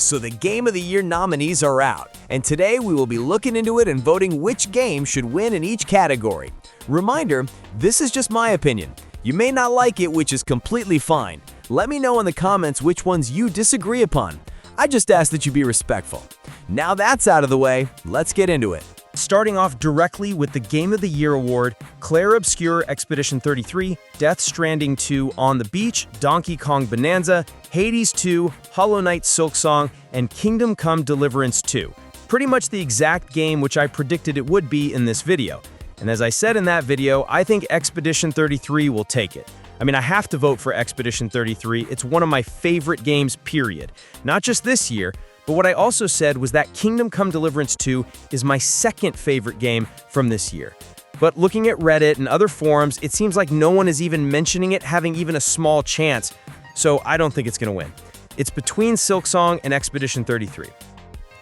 So the Game of the Year nominees are out, and today we will be looking into it and voting which game should win in each category. Reminder, this is just my opinion. You may not like it, which is completely fine. Let me know in the comments which ones you disagree upon. I just ask that you be respectful. Now that's out of the way, let's get into it. Starting off directly with the Game of the Year award, Clair Obscur Expedition 33, Death Stranding 2 On the Beach, Donkey Kong Bonanza, Hades 2, Hollow Knight Silksong, and Kingdom Come Deliverance 2. Pretty much the exact game which I predicted it would be in this video. And as I said in that video, I think Expedition 33 will take it. I mean, I have to vote for Expedition 33. It's one of my favorite games, period. Not just this year, but what I also said was that Kingdom Come Deliverance 2 is my second favorite game from this year. But looking at Reddit and other forums, it seems like no one is even mentioning it having even a small chance, so I don't think it's going to win. It's between Silksong and Expedition 33.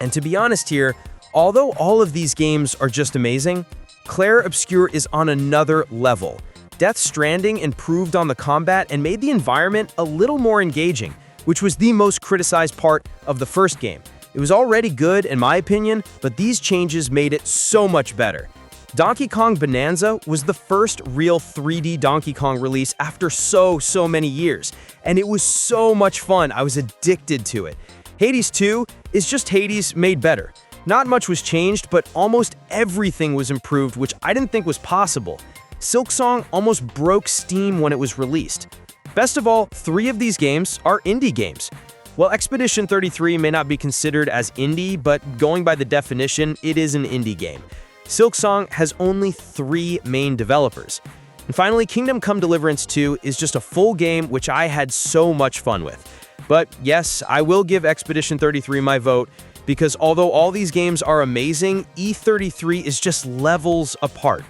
And to be honest here, although all of these games are just amazing, Clair Obscur is on another level. Death Stranding improved on the combat and made the environment a little more engaging, which was the most criticized part of the first game. It was already good in my opinion, but these changes made it so much better. Donkey Kong Bonanza was the first real 3D Donkey Kong release after so many years, and it was so much fun. I was addicted to it. Hades 2 is just Hades made better. Not much was changed, but almost everything was improved, which I didn't think was possible. Silksong almost broke Steam when it was released. Best of all, 3 of these games are indie games. Well, Expedition 33 may not be considered as indie, but going by the definition, it is an indie game. Silksong has only 3 main developers. And finally, Kingdom Come Deliverance 2 is just a full game which I had so much fun with. But yes, I will give Expedition 33 my vote, because although all these games are amazing, E33 is just levels apart.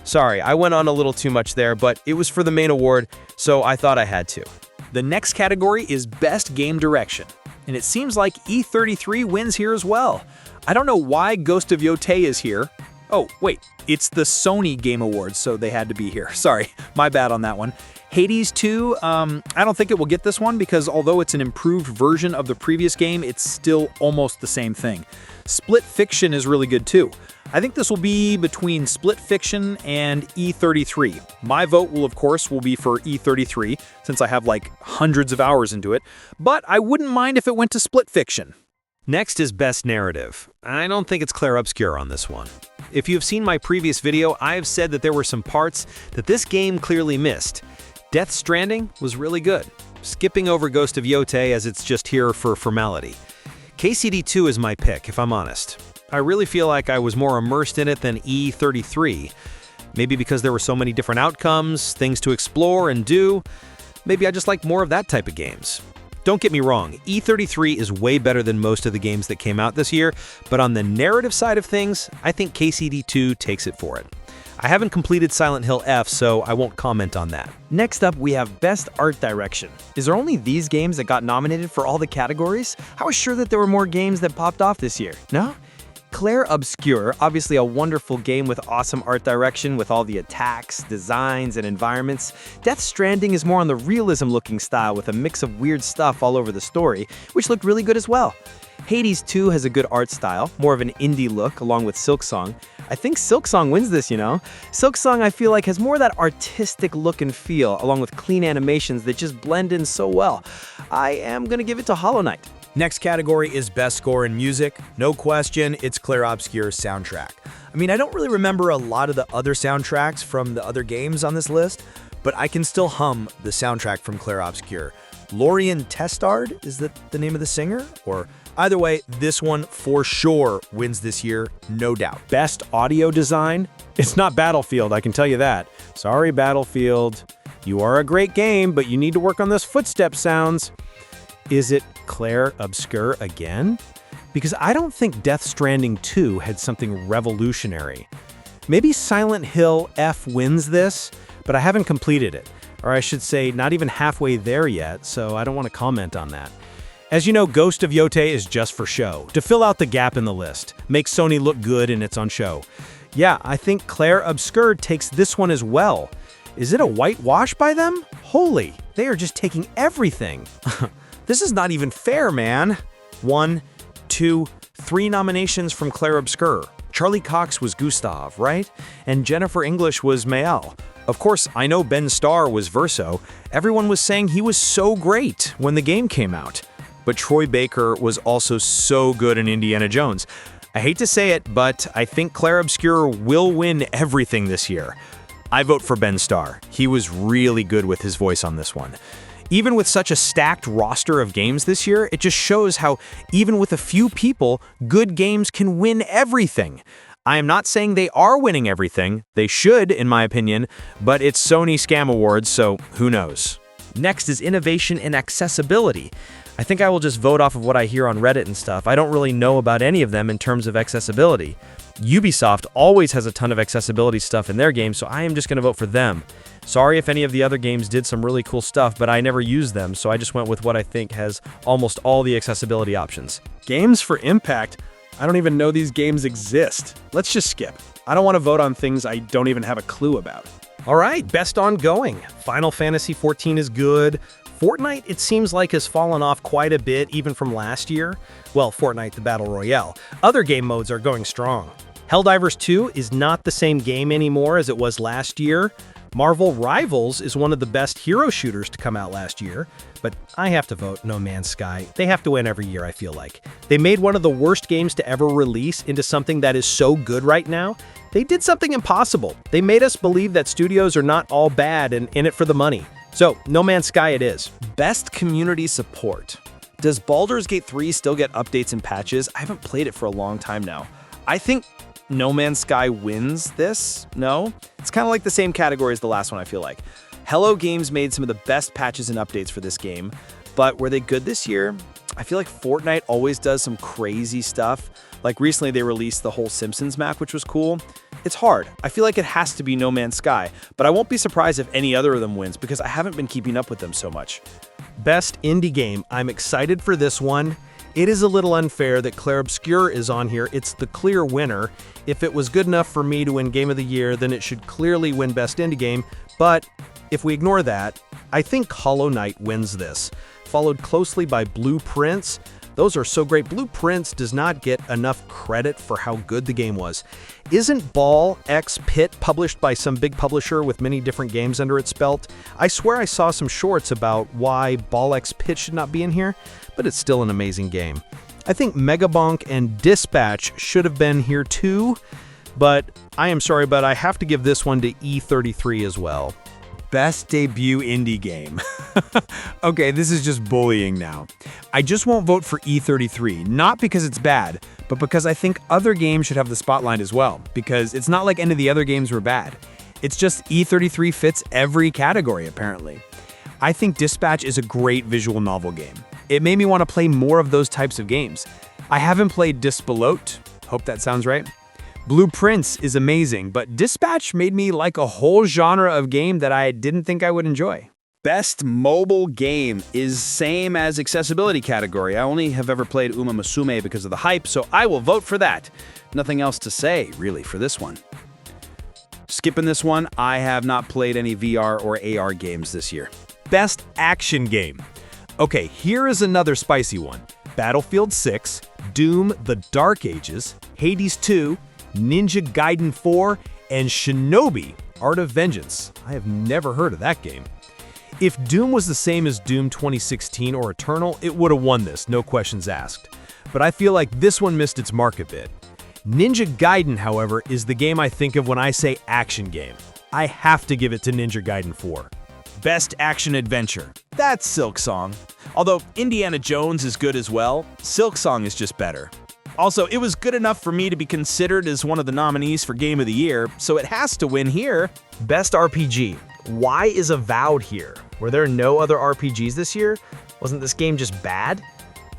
Sorry, I went on a little too much there, but it was for the main award, so I thought I had to. The next category is Best Game Direction, and it seems like E33 wins here as well. I don't know why Ghost of Yotei is here. Oh, wait, it's the Sony Game Awards, so they had to be here. Sorry, my bad on that one. Hades 2, I don't think it will get this one because although it's an improved version of the previous game, it's still almost the same thing. Split Fiction is really good too. I think this will be between Split Fiction and E33. My vote will, of course, be for E33, since I have like hundreds of hours into it, but I wouldn't mind if it went to Split Fiction. Next is Best Narrative. I don't think it's Clair Obscur on this one. If you have seen my previous video, I have said that there were some parts that this game clearly missed. Death Stranding was really good, skipping over Ghost of Yotei as it's just here for formality. KCD2 is my pick, if I'm honest. I really feel like I was more immersed in it than E33. Maybe because there were so many different outcomes, things to explore and do. Maybe I just like more of that type of games. Don't get me wrong, E33 is way better than most of the games that came out this year, but on the narrative side of things, I think KCD2 takes it for it. I haven't completed Silent Hill F, so I won't comment on that. Next up, we have Best Art Direction. Is there only these games that got nominated for all the categories? I was sure that there were more games that popped off this year. No? Clair Obscur, obviously a wonderful game with awesome art direction with all the attacks, designs, and environments. Death Stranding is more on the realism-looking style with a mix of weird stuff all over the story, which looked really good as well. Hades 2 has a good art style, more of an indie look, along with Silksong. I think Silksong wins this, you know? Silksong, I feel like, has more of that artistic look and feel, along with clean animations that just blend in so well. I am gonna give it to Hollow Knight. Next category is Best Score in Music. No question, it's Clair Obscur's soundtrack. I mean, I don't really remember a lot of the other soundtracks from the other games on this list, but I can still hum the soundtrack from Clair Obscur. Lorien Testard, is that the name of the singer? Or either way, this one for sure wins this year, no doubt. Best audio design? It's not Battlefield, I can tell you that. Sorry, Battlefield. You are a great game, but you need to work on those footstep sounds. Is it Clair Obscur again? Because I don't think Death Stranding 2 had something revolutionary. Maybe Silent Hill F wins this, but I haven't completed it. Or I should say, not even halfway there yet, so I don't want to comment on that. As you know, Ghost of Yotei is just for show, to fill out the gap in the list, make Sony look good and it's on show. Yeah, I think Clair Obscur takes this one as well. Is it a whitewash by them? Holy, they are just taking everything. This is not even fair, man. 1, 2, 3 nominations from Clair Obscur. Charlie Cox was Gustav, right? And Jennifer English was Mael. Of course, I know Ben Starr was Verso. Everyone was saying he was so great when the game came out. But Troy Baker was also so good in Indiana Jones. I hate to say it, but I think Clair Obscur will win everything this year. I vote for Ben Starr. He was really good with his voice on this one. Even with such a stacked roster of games this year, it just shows how, even with a few people, good games can win everything. I am not saying they are winning everything. They should, in my opinion, but it's Sony Scam Awards, so who knows? Next is innovation and accessibility. I think I will just vote off of what I hear on Reddit and stuff. I don't really know about any of them in terms of accessibility. Ubisoft always has a ton of accessibility stuff in their games, so I am just going to vote for them. Sorry if any of the other games did some really cool stuff, but I never used them, so I just went with what I think has almost all the accessibility options. Games for Impact? I don't even know these games exist. Let's just skip. I don't want to vote on things I don't even have a clue about. All right, best ongoing. Final Fantasy XIV is good. Fortnite, it seems like, has fallen off quite a bit, even from last year. Well, Fortnite, the Battle Royale. Other game modes are going strong. Helldivers 2 is not the same game anymore as it was last year. Marvel Rivals is one of the best hero shooters to come out last year, but I have to vote No Man's Sky. They have to win every year, I feel like. They made one of the worst games to ever release into something that is so good right now. They did something impossible. They made us believe that studios are not all bad and in it for the money. So, No Man's Sky it is. Best community support. Does Baldur's Gate 3 still get updates and patches? I haven't played it for a long time now. I think No Man's Sky wins this. No? It's kind of like the same category as the last one, I feel like. Hello Games made some of the best patches and updates for this game, but were they good this year? I feel like Fortnite always does some crazy stuff. Like recently they released the whole Simpsons map, which was cool. It's hard. I feel like it has to be No Man's Sky, but I won't be surprised if any other of them wins because I haven't been keeping up with them so much. Best indie game. I'm excited for this one. It is a little unfair that Clair Obscur is on here. It's the clear winner. If it was good enough for me to win Game of the Year, then it should clearly win Best Indie Game. But if we ignore that, I think Hollow Knight wins this, followed closely by Blue Prince. Those are so great. Blue Prince does not get enough credit for how good the game was. Isn't Ball X Pit published by some big publisher with many different games under its belt? I swear I saw some shorts about why Ball X Pit should not be in here, but it's still an amazing game. I think Megabonk and Dispatch should have been here too, but I am sorry, but I have to give this one to E33 as well. Best debut indie game. Okay, this is just bullying now. I just won't vote for E33, not because it's bad, but because I think other games should have the spotlight as well, because it's not like any of the other games were bad. It's just E33 fits every category, apparently. I think Dispatch is a great visual novel game. It made me want to play more of those types of games. I haven't played Dispelote, hope that sounds right. Blue Prince is amazing, but Dispatch made me like a whole genre of game that I didn't think I would enjoy. Best mobile game is same as accessibility category. I only have ever played Uma Musume because of the hype, so I will vote for that. Nothing else to say, really, for this one. Skipping this one, I have not played any VR or AR games this year. Best action game. Okay, here is another spicy one. Battlefield 6, Doom: The Dark Ages, Hades 2, Ninja Gaiden 4, and Shinobi: Art of Vengeance. I have never heard of that game. If Doom was the same as Doom 2016 or Eternal, it would have won this, no questions asked. But I feel like this one missed its mark a bit. Ninja Gaiden, however, is the game I think of when I say action game. I have to give it to Ninja Gaiden 4. Best action adventure. That's Silksong. Although Indiana Jones is good as well, Silksong is just better. Also, it was good enough for me to be considered as one of the nominees for Game of the Year, so it has to win here. Best RPG. Why is Avowed here? Were there no other RPGs this year? Wasn't this game just bad?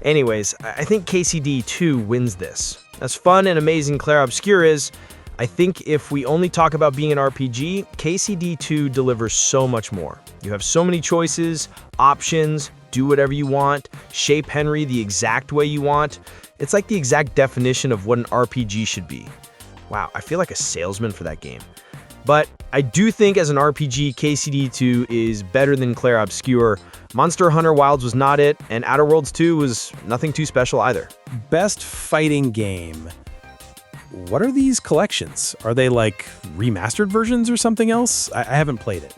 Anyways, I think KCD 2 wins this. As fun and amazing Clair Obscur is, I think if we only talk about being an RPG, KCD 2 delivers so much more. You have so many choices, options, do whatever you want, shape Henry the exact way you want. It's like the exact definition of what an RPG should be. Wow, I feel like a salesman for that game. But I do think as an RPG, KCD2 is better than Clair Obscur. Monster Hunter Wilds was not it, and Outer Worlds 2 was nothing too special either. Best fighting game. What are these collections? Are they like remastered versions or something else? I haven't played it.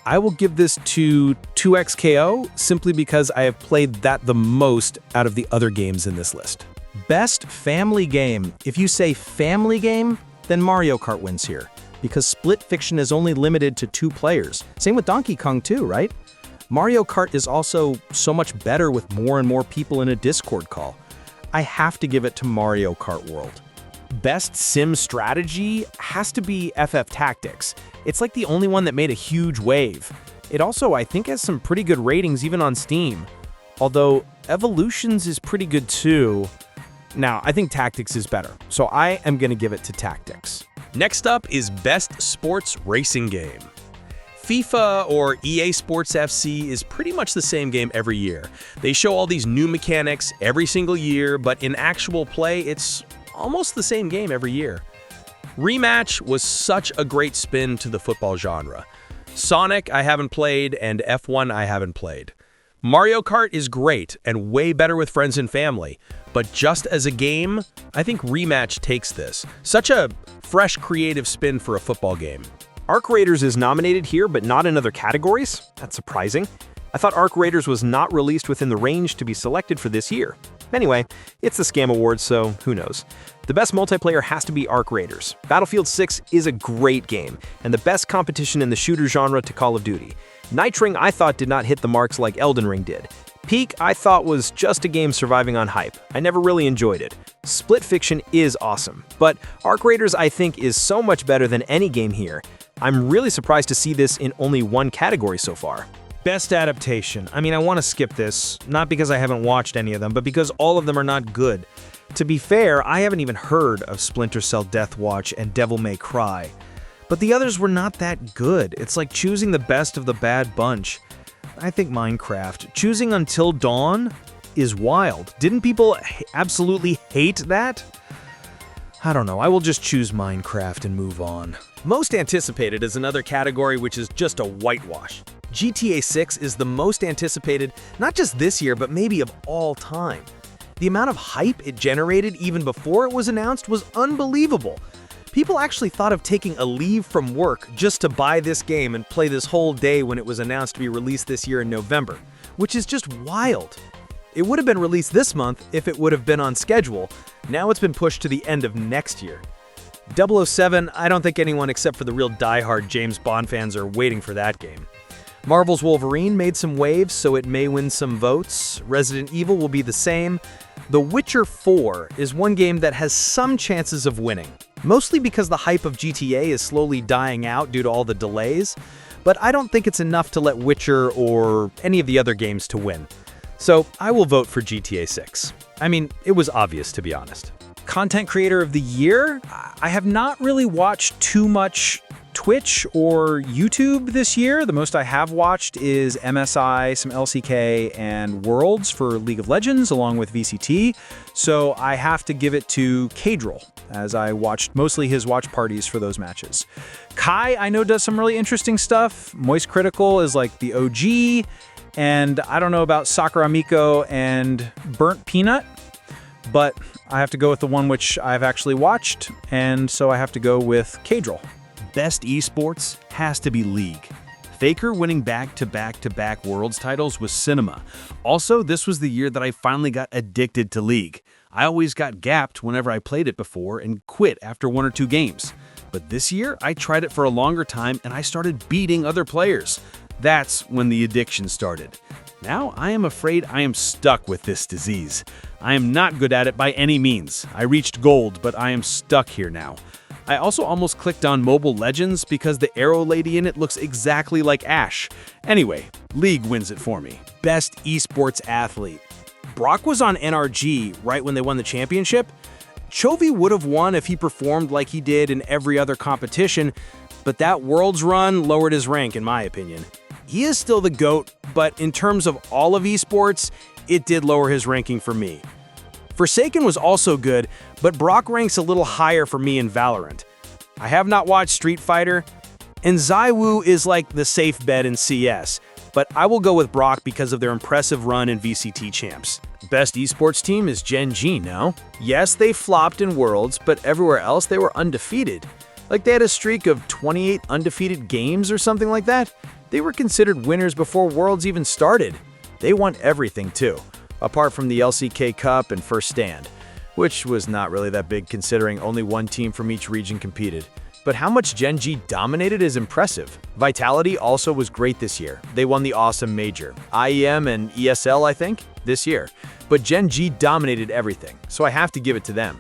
I will give this to 2XKO simply because I have played that the most out of the other games in this list. Best family game. If you say family game, then Mario Kart wins here, because Split Fiction is only limited to 2 players. Same with Donkey Kong too, right? Mario Kart is also so much better with more and more people in a Discord call. I have to give it to Mario Kart World. Best sim strategy has to be FF Tactics. It's like the only one that made a huge wave. It also, I think, has some pretty good ratings even on Steam. Although Evolutions is pretty good too. Now, I think Tactics is better, so I am going to give it to Tactics. Next up is Best Sports Racing Game. FIFA or EA Sports FC is pretty much the same game every year. They show all these new mechanics every single year, but in actual play, it's almost the same game every year. Rematch was such a great spin to the football genre. Sonic I haven't played, and F1 I haven't played. Mario Kart is great and way better with friends and family, but just as a game, I think Rematch takes this. Such a fresh, creative spin for a football game. Arc Raiders is nominated here, but not in other categories. That's surprising. I thought Arc Raiders was not released within the range to be selected for this year. Anyway, it's the Scam Awards, so who knows. The best multiplayer has to be Arc Raiders. Battlefield 6 is a great game, and the best competition in the shooter genre to Call of Duty. Nightring I thought did not hit the marks like Elden Ring did. Peak I thought was just a game surviving on hype. I never really enjoyed it. Split Fiction is awesome, but Arc Raiders I think is so much better than any game here. I'm really surprised to see this in only one category so far. Best adaptation. I mean, I want to skip this, not because I haven't watched any of them, but because all of them are not good. To be fair, I haven't even heard of Splinter Cell Deathwatch and Devil May Cry. But the others were not that good. It's like choosing the best of the bad bunch. I think Minecraft. Choosing Until Dawn is wild. Didn't people absolutely hate that? I don't know. I will just choose Minecraft and move on. Most anticipated is another category which is just a whitewash. GTA 6 is the most anticipated, not just this year, but maybe of all time. The amount of hype it generated even before it was announced was unbelievable. People actually thought of taking a leave from work just to buy this game and play this whole day when it was announced to be released this year in November, which is just wild. It would have been released this month if it would have been on schedule. Now it's been pushed to the end of next year. 007, I don't think anyone except for the real diehard James Bond fans are waiting for that game. Marvel's Wolverine made some waves, so it may win some votes. Resident Evil will be the same. The Witcher 4 is one game that has some chances of winning, mostly because the hype of GTA is slowly dying out due to all the delays, but I don't think it's enough to let Witcher or any of the other games to win. So I will vote for GTA 6. I mean, it was obvious, to be honest. Content Creator of the Year? I have not really watched too much Twitch or YouTube this year. The most I have watched is MSI, some LCK, and Worlds for League of Legends, along with VCT. So I have to give it to Kadril, as I watched mostly his watch parties for those matches. Kai, I know, does some really interesting stuff. Moist Critical is like the OG, and I don't know about Sakura Miko and Burnt Peanut, but I have to go with the one which I've actually watched, and so I have to go with Kadril. Best esports has to be League. Faker winning back-to-back Worlds titles was cinema. Also, this was the year that I finally got addicted to League. I always got gapped whenever I played it before and quit after 1 or 2 games. But this year, I tried it for a longer time and I started beating other players. That's when the addiction started. Now, I am afraid I am stuck with this disease. I am not good at it by any means. I reached gold, but I am stuck here now. I also almost clicked on Mobile Legends because the arrow lady in it looks exactly like Ashe. Anyway, League wins it for me. Best esports athlete. Brock was on NRG right when they won the championship. Chovy would have won if he performed like he did in every other competition, but that Worlds run lowered his rank in my opinion. He is still the GOAT, but in terms of all of esports, it did lower his ranking for me. Forsaken was also good, but Brock ranks a little higher for me in Valorant. I have not watched Street Fighter, and ZywOo is like the safe bet in CS, but I will go with Brock because of their impressive run in VCT champs. Best esports team is Gen G, no? Yes, they flopped in Worlds, but everywhere else they were undefeated. Like they had a streak of 28 undefeated games or something like that. They were considered winners before Worlds even started. They won everything too, apart from the LCK Cup and First Stand, which was not really that big considering only one team from each region competed. But how much Gen G dominated is impressive. Vitality also was great this year. They won the awesome major, IEM and ESL I think, this year. But Gen G dominated everything, so I have to give it to them.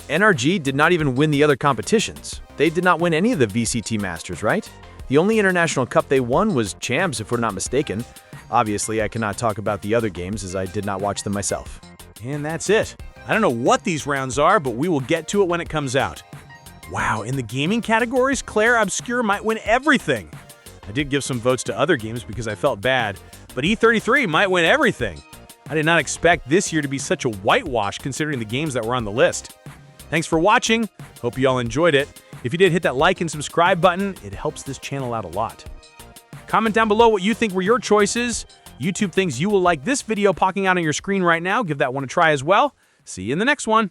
NRG did not even win the other competitions. They did not win any of the VCT Masters, right? The only international cup they won was Champs, if we're not mistaken. Obviously, I cannot talk about the other games as I did not watch them myself. And that's it. I don't know what these rounds are, but we will get to it when it comes out. Wow, in the gaming categories, Claire Obscur might win everything. I did give some votes to other games because I felt bad, but E33 might win everything. I did not expect this year to be such a whitewash considering the games that were on the list. Thanks for watching. Hope you all enjoyed it. If you did, hit that like and subscribe button. It helps this channel out a lot. Comment down below what you think were your choices. YouTube thinks you will like this video popping out on your screen right now. Give that one a try as well. See you in the next one.